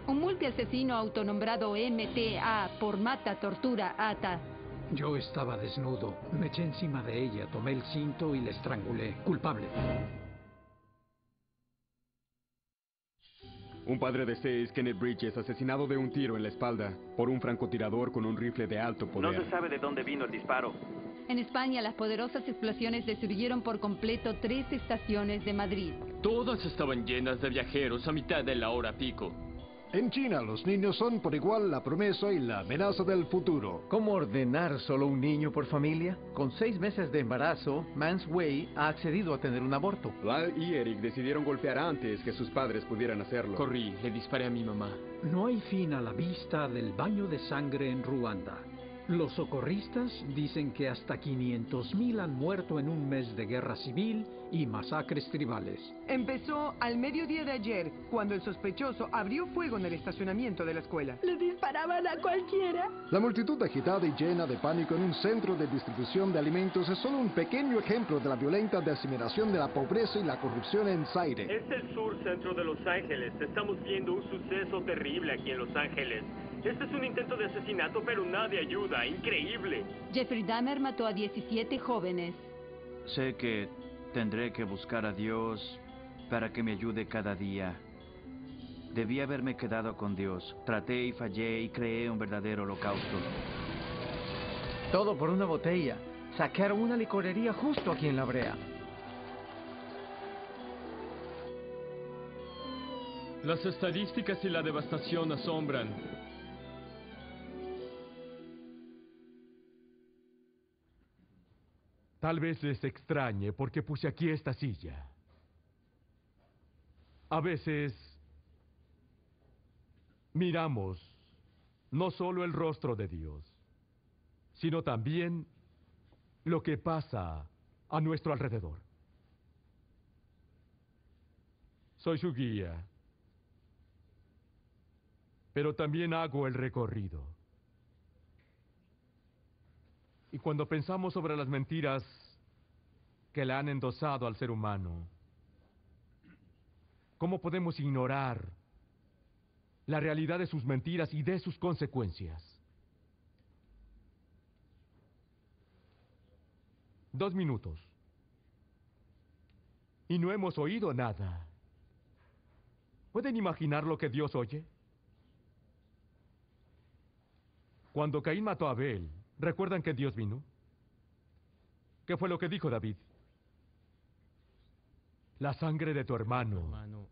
Un multiasesino autonombrado MTA por mata, tortura, ata. Yo estaba desnudo, me eché encima de ella, tomé el cinto y la estrangulé. Culpable. Un padre de 6, Kenneth Bridges, asesinado de un tiro en la espalda por un francotirador con un rifle de alto poder. No se sabe de dónde vino el disparo. En España, las poderosas explosiones destruyeron por completo 3 estaciones de Madrid. Todas estaban llenas de viajeros a mitad de la hora pico. En China, los niños son por igual la promesa y la amenaza del futuro. ¿Cómo ordenar solo un niño por familia? Con 6 meses de embarazo, Mans Wei ha accedido a tener un aborto. Lal y Eric decidieron golpear antes que sus padres pudieran hacerlo. Corrí, le disparé a mi mamá. No hay fin a la vista del baño de sangre en Ruanda. Los socorristas dicen que hasta 500,000 han muerto en un mes de guerra civil y masacres tribales. Empezó al mediodía de ayer, cuando el sospechoso abrió fuego en el estacionamiento de la escuela. Le disparaban a cualquiera. La multitud agitada y llena de pánico en un centro de distribución de alimentos es solo un pequeño ejemplo de la violenta diseminación de la pobreza y la corrupción en Zaire. Es el sur centro de Los Ángeles. Estamos viendo un suceso terrible aquí en Los Ángeles. Este es un intento de asesinato, pero nadie ayuda. Increíble. Jeffrey Dahmer mató a 17 jóvenes. Sé que tendré que buscar a Dios para que me ayude cada día. Debí haberme quedado con Dios. Traté y fallé y creé un verdadero holocausto. Todo por una botella. Saquearon una licorería justo aquí en La Brea. Las estadísticas y la devastación asombran. Tal vez les extrañe porque puse aquí esta silla. A veces miramos no solo el rostro de Dios, sino también lo que pasa a nuestro alrededor. Soy su guía, pero también hago el recorrido. Y cuando pensamos sobre las mentiras que le han endosado al ser humano, ¿cómo podemos ignorar la realidad de sus mentiras y de sus consecuencias? 2 minutos. Y no hemos oído nada. ¿Pueden imaginar lo que Dios oye? Cuando Caín mató a Abel, ¿recuerdan que Dios vino? ¿Qué fue lo que dijo David? La sangre de tu hermano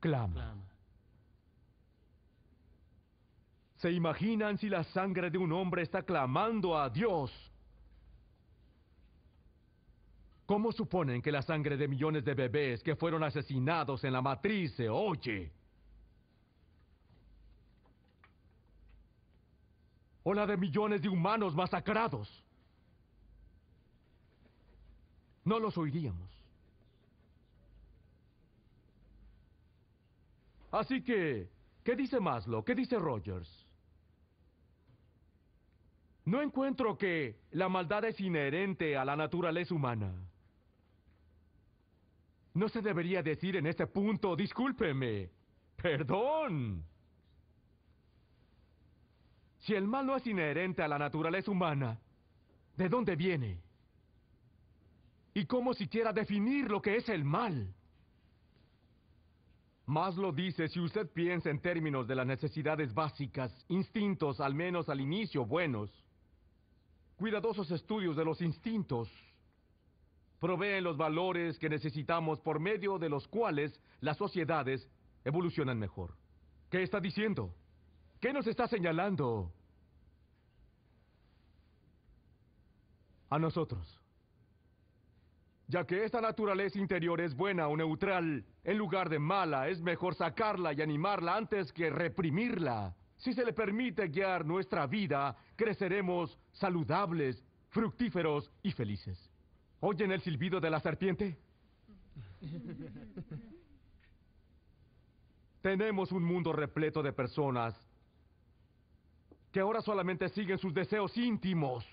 clama. ¿Se imaginan si la sangre de un hombre está clamando a Dios? ¿Cómo suponen que la sangre de millones de bebés que fueron asesinados en la matriz se oye? ¿O la de millones de humanos masacrados? No los oiríamos. Así que, ¿qué dice Maslow? ¿Qué dice Rogers? No encuentro que la maldad es inherente a la naturaleza humana. No se debería decir en este punto, discúlpeme, perdón. Si el mal no es inherente a la naturaleza humana, ¿de dónde viene? ¿Y cómo siquiera definir lo que es el mal? Maslow dice, si usted piensa en términos de las necesidades básicas, instintos, al menos al inicio, buenos, cuidadosos estudios de los instintos proveen los valores que necesitamos por medio de los cuales las sociedades evolucionan mejor. ¿Qué está diciendo? ¿Qué nos está señalando? A nosotros. Ya que esta naturaleza interior es buena o neutral, en lugar de mala, es mejor sacarla y animarla antes que reprimirla. Si se le permite guiar nuestra vida, creceremos saludables, fructíferos y felices. ¿Oyen el silbido de la serpiente? Tenemos un mundo repleto de personas que ahora solamente siguen sus deseos íntimos.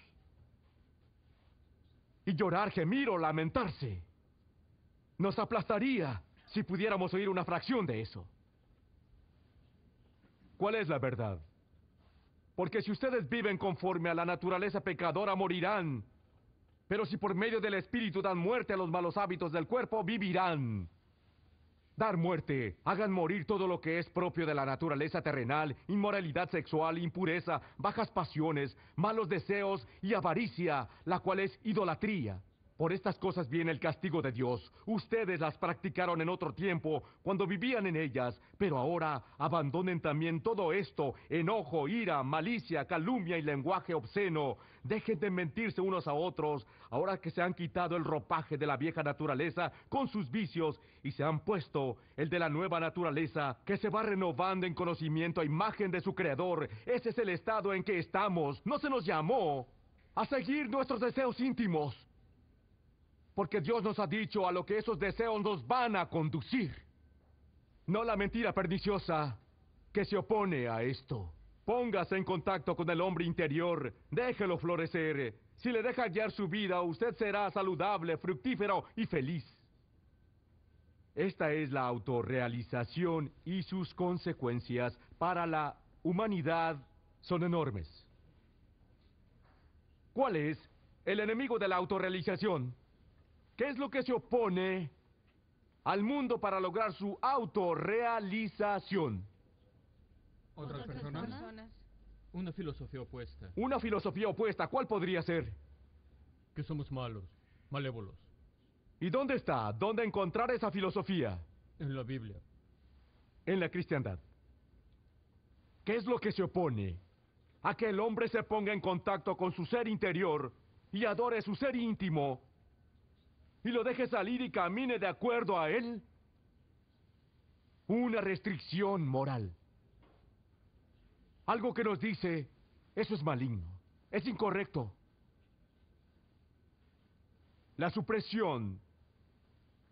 Y llorar, gemir o lamentarse nos aplastaría si pudiéramos oír una fracción de eso. ¿Cuál es la verdad? Porque si ustedes viven conforme a la naturaleza pecadora, morirán. Pero si por medio del Espíritu dan muerte a los malos hábitos del cuerpo, vivirán. Dar muerte, hagan morir todo lo que es propio de la naturaleza terrenal, inmoralidad sexual, impureza, bajas pasiones, malos deseos y avaricia, la cual es idolatría. Por estas cosas viene el castigo de Dios. Ustedes las practicaron en otro tiempo, cuando vivían en ellas, pero ahora abandonen también todo esto: enojo, ira, malicia, calumnia y lenguaje obsceno. Dejen de mentirse unos a otros, ahora que se han quitado el ropaje de la vieja naturaleza con sus vicios y se han puesto el de la nueva naturaleza, que se va renovando en conocimiento a imagen de su Creador. Ese es el estado en que estamos. No se nos llamó a seguir nuestros deseos íntimos, porque Dios nos ha dicho a lo que esos deseos nos van a conducir. No la mentira perniciosa que se opone a esto. Póngase en contacto con el hombre interior, déjelo florecer. Si le deja guiar su vida, usted será saludable, fructífero y feliz. Esta es la autorrealización y sus consecuencias para la humanidad son enormes. ¿Cuál es el enemigo de la autorrealización? ¿Qué es lo que se opone al mundo para lograr su autorrealización. ¿Otras personas? Una filosofía opuesta. Una filosofía opuesta, ¿cuál podría ser? Que somos malos, malévolos. ¿Y dónde está? ¿Dónde encontrar esa filosofía? En la Biblia. En la cristiandad. ¿Qué es lo que se opone a que el hombre se ponga en contacto con su ser interior y adore su ser íntimo y lo deje salir y camine de acuerdo a él? Una restricción moral. Algo que nos dice, eso es maligno, es incorrecto. La supresión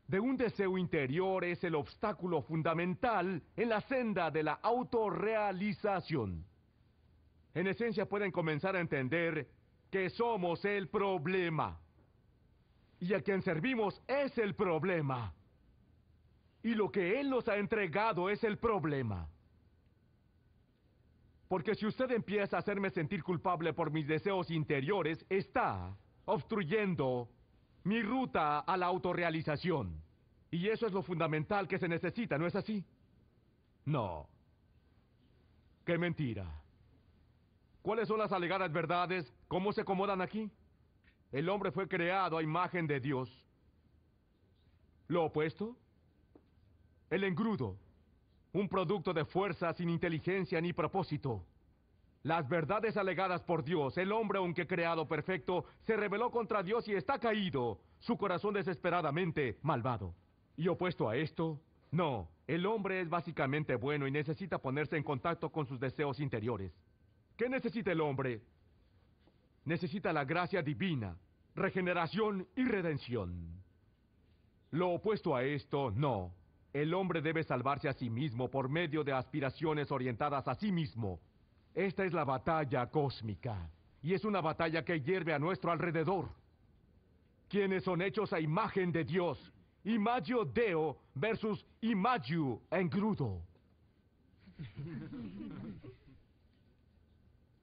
de un deseo interior es el obstáculo fundamental en la senda de la autorrealización. En esencia pueden comenzar a entender que somos el problema. Y a quien servimos es el problema. Y lo que Él nos ha entregado es el problema. Porque si usted empieza a hacerme sentir culpable por mis deseos interiores, está obstruyendo mi ruta a la autorrealización. Y eso es lo fundamental que se necesita, ¿no es así? No. ¡Qué mentira! ¿Cuáles son las alegadas verdades? ¿Cómo se acomodan aquí? El hombre fue creado a imagen de Dios. ¿Lo opuesto? El engrudo. Un producto de fuerza sin inteligencia ni propósito. Las verdades alegadas por Dios, el hombre, aunque creado perfecto, se rebeló contra Dios y está caído, su corazón desesperadamente malvado. Y opuesto a esto, no, el hombre es básicamente bueno y necesita ponerse en contacto con sus deseos interiores. ¿Qué necesita el hombre? Necesita la gracia divina, regeneración y redención. Lo opuesto a esto, no. El hombre debe salvarse a sí mismo por medio de aspiraciones orientadas a sí mismo. Esta es la batalla cósmica, y es una batalla que hierve a nuestro alrededor. Quienes son hechos a imagen de Dios, Imagio Deo versus Imagio Engrudo.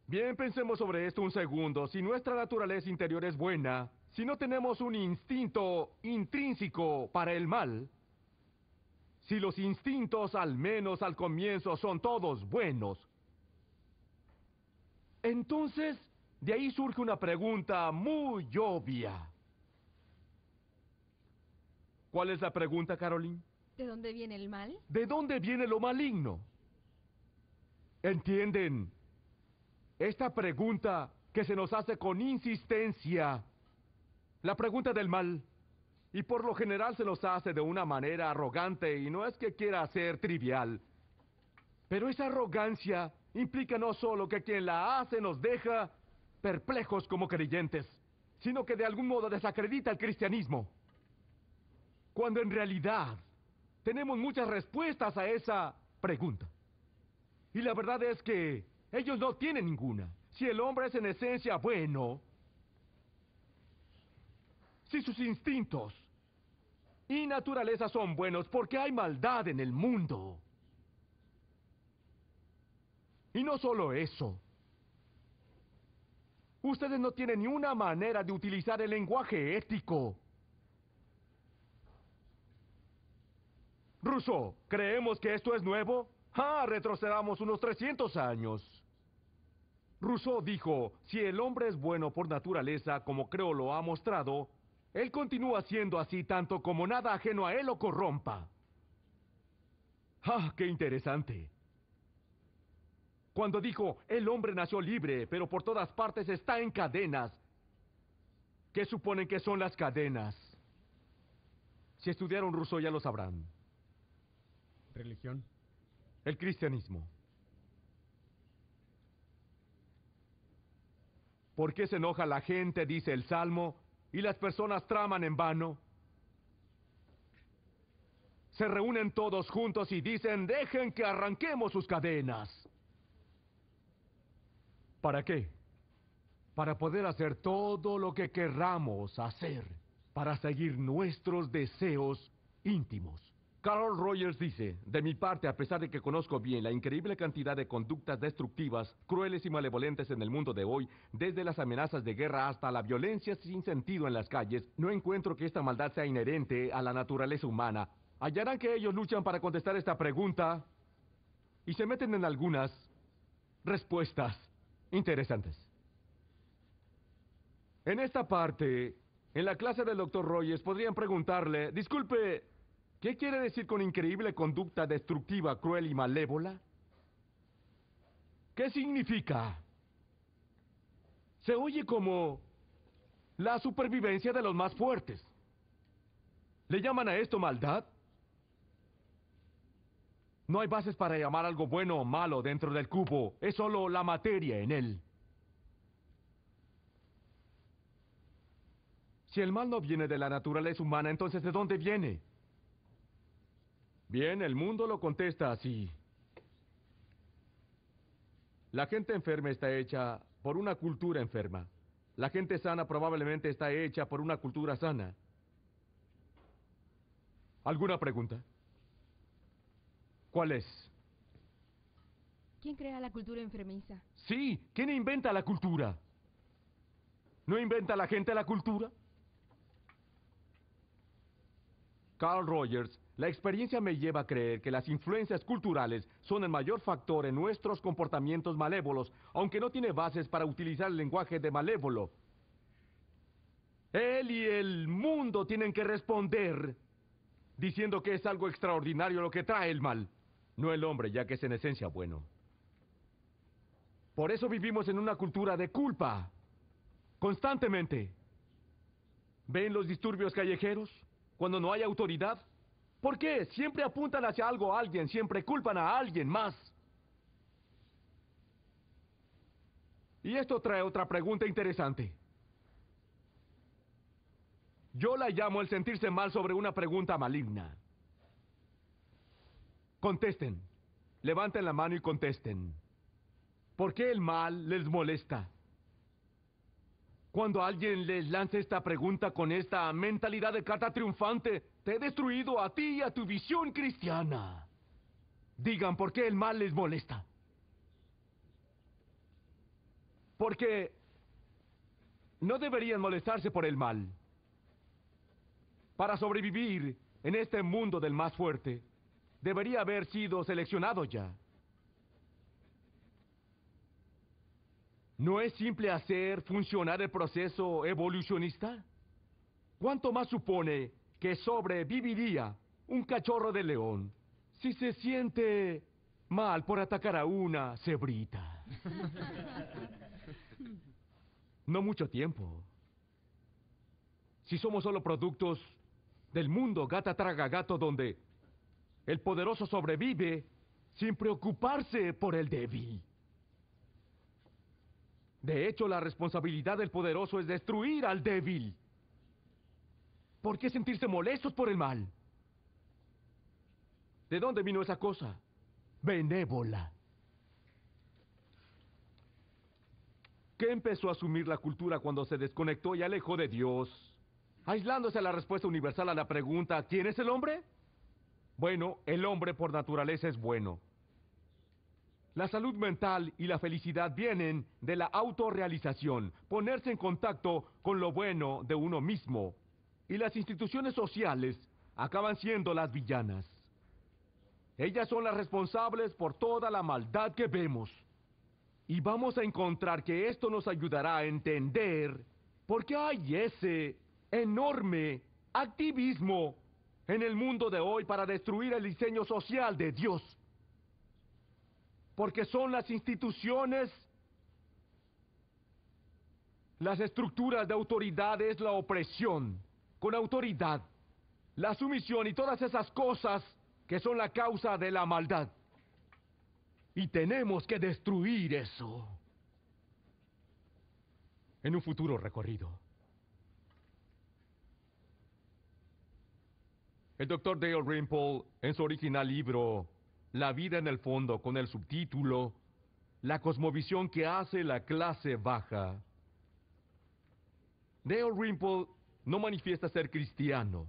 Bien, pensemos sobre esto un segundo. Si nuestra naturaleza interior es buena, si no tenemos un instinto intrínseco para el mal, si los instintos, al menos al comienzo, son todos buenos, entonces de ahí surge una pregunta muy obvia. ¿Cuál es la pregunta, Caroline? ¿De dónde viene el mal? ¿De dónde viene lo maligno? ¿Entienden? Esta pregunta que se nos hace con insistencia, la pregunta del mal, y por lo general se nos hace de una manera arrogante, y no es que quiera ser trivial, pero esa arrogancia implica no solo que quien la hace nos deja perplejos como creyentes, sino que de algún modo desacredita el cristianismo. Cuando en realidad tenemos muchas respuestas a esa pregunta. Y la verdad es que ellos no tienen ninguna. Si el hombre es en esencia bueno, si sus instintos y naturaleza son buenos, ¿por qué hay maldad en el mundo? Y no solo eso. Ustedes no tienen ni una manera de utilizar el lenguaje ético. Rousseau, ¿creemos que esto es nuevo? Retrocedamos unos 300 años. Rousseau dijo, si el hombre es bueno por naturaleza, como creo lo ha mostrado, él continúa siendo así tanto como nada ajeno a él lo corrompa. ¡Qué interesante! Cuando dijo, el hombre nació libre, pero por todas partes está en cadenas. ¿Qué suponen que son las cadenas? Si estudiaron Rousseau ya lo sabrán. Religión. El cristianismo. ¿Por qué se enoja la gente, dice el Salmo, y las personas traman en vano? Se reúnen todos juntos y dicen, dejen que arranquemos sus cadenas. ¿Para qué? Para poder hacer todo lo que querramos hacer, para seguir nuestros deseos íntimos. Carl Rogers dice, de mi parte, a pesar de que conozco bien la increíble cantidad de conductas destructivas, crueles y malevolentes en el mundo de hoy, desde las amenazas de guerra hasta la violencia sin sentido en las calles, no encuentro que esta maldad sea inherente a la naturaleza humana. hallarán que ellos luchan para contestar esta pregunta y se meten en algunas respuestas interesantes. En esta parte, en la clase del Dr. Rogers, podrían preguntarle, disculpe, ¿qué quiere decir con increíble conducta destructiva, cruel y malévola? ¿Qué significa? Se oye como la supervivencia de los más fuertes. ¿Le llaman a esto maldad? No hay bases para llamar algo bueno o malo dentro del cubo. Es solo la materia en él. Si el mal no viene de la naturaleza humana, entonces ¿de dónde viene? Bien, el mundo lo contesta así. La gente enferma está hecha por una cultura enferma. La gente sana probablemente está hecha por una cultura sana. ¿Alguna pregunta? ¿Cuál es? ¿Quién crea la cultura enfermiza? Sí, ¿quién inventa la cultura? ¿No inventa la gente la cultura? Carl Rogers, la experiencia me lleva a creer que las influencias culturales son el mayor factor en nuestros comportamientos malévolos, aunque no tiene bases para utilizar el lenguaje de malévolo. Él y el mundo tienen que responder diciendo que es algo extraordinario lo que trae el mal, no el hombre, ya que es en esencia bueno. Por eso vivimos en una cultura de culpa, constantemente. ¿Ven los disturbios callejeros? Cuando no hay autoridad. ¿Por qué? Siempre apuntan hacia algo o alguien, siempre culpan a alguien más. Y esto trae otra pregunta interesante. Yo la llamo el sentirse mal sobre una pregunta maligna. Contesten. Levanten la mano y contesten. ¿Por qué el mal les molesta? Cuando alguien les lanza esta pregunta con esta mentalidad de carta triunfante, te he destruido a ti y a tu visión cristiana. Digan por qué el mal les molesta. Porque no deberían molestarse por el mal. Para sobrevivir en este mundo del más fuerte, debería haber sido seleccionado ya. ¿No es simple hacer funcionar el proceso evolucionista? ¿Cuánto más supone que sobreviviría un cachorro de león si se siente mal por atacar a una cebrita? No mucho tiempo. Si somos solo productos del mundo gata traga gato donde el poderoso sobrevive sin preocuparse por el débil. De hecho, la responsabilidad del poderoso es destruir al débil. ¿Por qué sentirse molestos por el mal? ¿De dónde vino esa cosa? Benévola. ¿Qué empezó a asumir la cultura cuando se desconectó y alejó de Dios? Aislándose a la respuesta universal a la pregunta, ¿quién es el hombre? Bueno, el hombre por naturaleza es bueno. La salud mental y la felicidad vienen de la autorrealización, ponerse en contacto con lo bueno de uno mismo. Y las instituciones sociales acaban siendo las villanas. Ellas son las responsables por toda la maldad que vemos. Y vamos a encontrar que esto nos ayudará a entender por qué hay ese enorme activismo en el mundo de hoy para destruir el diseño social de Dios. Porque son las instituciones, las estructuras de autoridad, es la opresión con autoridad, la sumisión y todas esas cosas que son la causa de la maldad. Y tenemos que destruir eso en un futuro recorrido. El Dr. Dale Rimple, en su original libro La vida en el fondo, con el subtítulo La cosmovisión que hace la clase baja, Dale Rimple no manifiesta ser cristiano,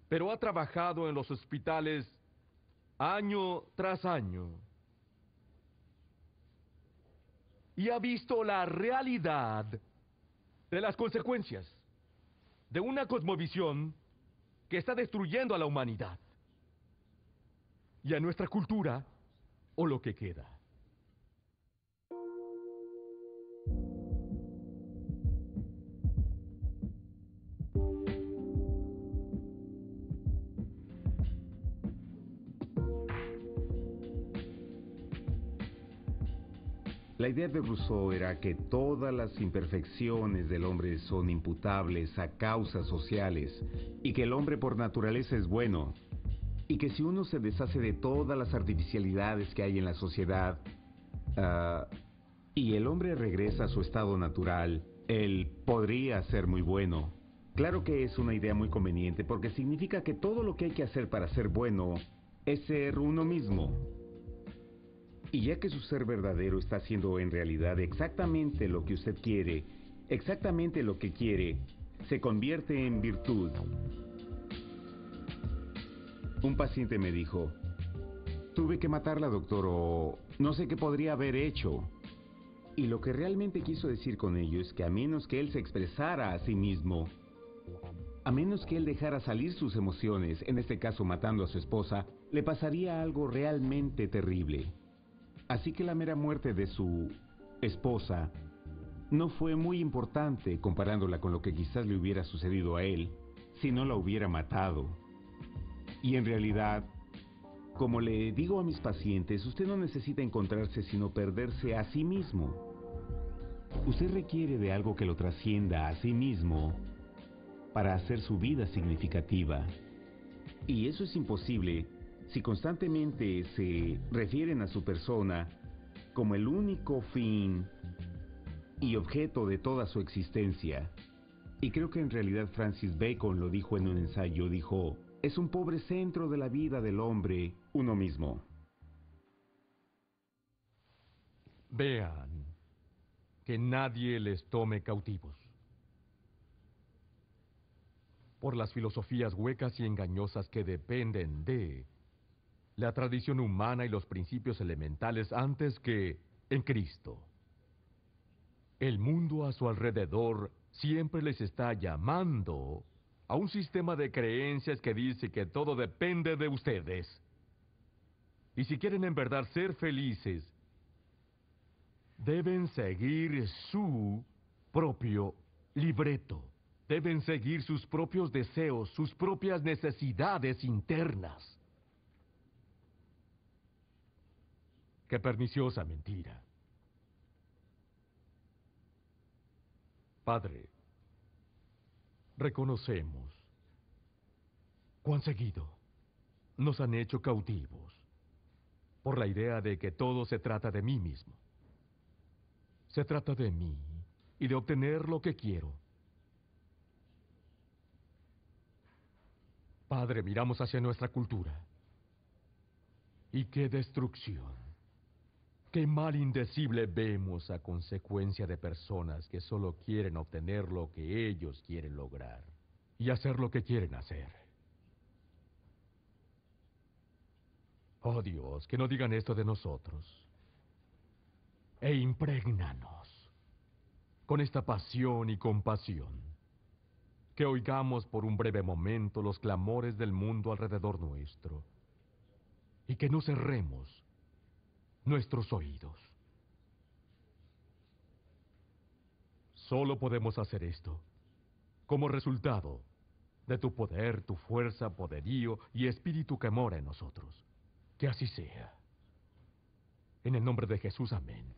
pero ha trabajado en los hospitales año tras año y ha visto la realidad de las consecuencias de una cosmovisión que está destruyendo a la humanidad y a nuestra cultura, o lo que queda. La idea de Rousseau era que todas las imperfecciones del hombre son imputables a causas sociales y que el hombre por naturaleza es bueno y que si uno se deshace de todas las artificialidades que hay en la sociedad y el hombre regresa a su estado natural, él podría ser muy bueno. Claro que es una idea muy conveniente porque significa que todo lo que hay que hacer para ser bueno es ser uno mismo. Y ya que su ser verdadero está haciendo en realidad exactamente lo que usted quiere, exactamente lo que quiere, se convierte en virtud. Un paciente me dijo, tuve que matarla, doctor, o no sé qué podría haber hecho. Y lo que realmente quiso decir con ello es que a menos que él se expresara a sí mismo, a menos que él dejara salir sus emociones, en este caso matando a su esposa, le pasaría algo realmente terrible. Así que la mera muerte de su esposa no fue muy importante comparándola con lo que quizás le hubiera sucedido a él si no la hubiera matado. Y en realidad, como le digo a mis pacientes, usted no necesita encontrarse sino perderse a sí mismo. Usted requiere de algo que lo trascienda a sí mismo para hacer su vida significativa. Y eso es imposible si constantemente se refieren a su persona como el único fin y objeto de toda su existencia. Y creo que en realidad Francis Bacon lo dijo en un ensayo, dijo, es un pobre centro de la vida del hombre, uno mismo. Vean que nadie les tome cautivos por las filosofías huecas y engañosas que dependen de la tradición humana y los principios elementales antes que en Cristo. El mundo a su alrededor siempre les está llamando a un sistema de creencias que dice que todo depende de ustedes. Y si quieren en verdad ser felices, deben seguir su propio libreto. Deben seguir sus propios deseos, sus propias necesidades internas. ¡Qué perniciosa mentira! Padre, reconocemos cuán seguido nos han hecho cautivos por la idea de que todo se trata de mí mismo. Se trata de mí y de obtener lo que quiero. Padre, miramos hacia nuestra cultura. ¡Y qué destrucción! ¡Qué mal indecible vemos a consecuencia de personas que solo quieren obtener lo que ellos quieren lograr y hacer lo que quieren hacer! Oh Dios, que no digan esto de nosotros. E imprégnanos con esta pasión y compasión. Que oigamos por un breve momento los clamores del mundo alrededor nuestro y que no cerremos nuestros oídos. Solo podemos hacer esto como resultado de tu poder, tu fuerza, poderío y espíritu que mora en nosotros. Que así sea. En el nombre de Jesús, amén.